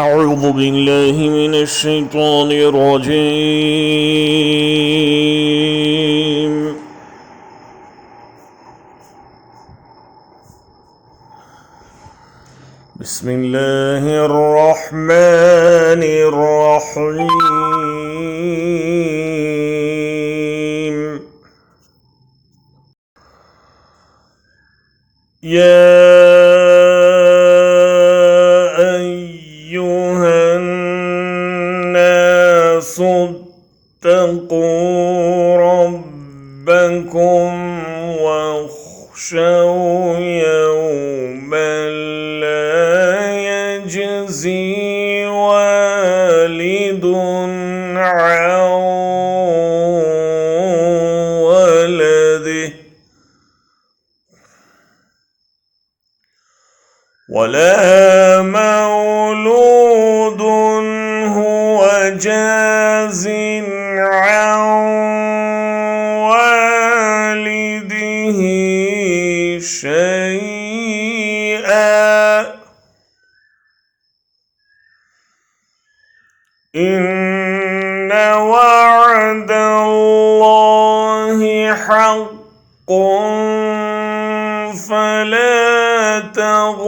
أعوذ بالله من الشيطان الرجيم بسم الله الرحمن الرحيم يا أيها الناس اتقوا ربكم واخشوا يوما لا يجزي والد عن ولده ولا مولود هو جاز عن والده شيئا إن وعد الله حق فلا تغرنكم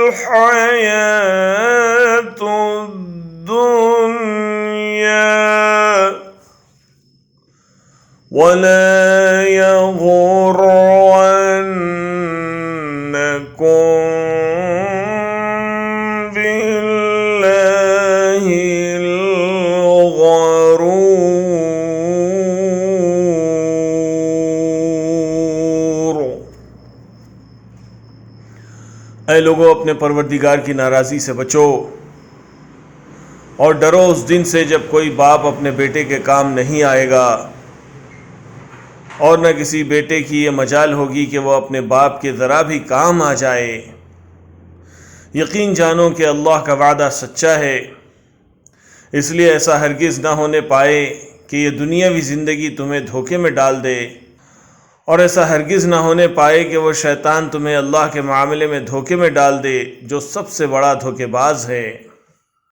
الحياة الدنيا ولا يغرنكم بالله الغرور। ऐ लोगों, अपने परवरदिगार की नाराज़ी से बचो और डरो उस दिन से जब कोई बाप अपने बेटे के काम नहीं आएगा और न किसी बेटे की ये मजाल होगी कि वो अपने बाप के ज़रा भी काम आ जाए। यकीन जानो कि अल्लाह का वादा सच्चा है, इसलिए ऐसा हरगिज़ ना होने पाए कि ये दुनियावी ज़िंदगी तुम्हें धोखे में डाल दे, और ऐसा हरगिज़ ना होने पाए कि वो शैतान तुम्हें अल्लाह के मामले में धोखे में डाल दे, जो सबसे बड़ा धोखेबाज है।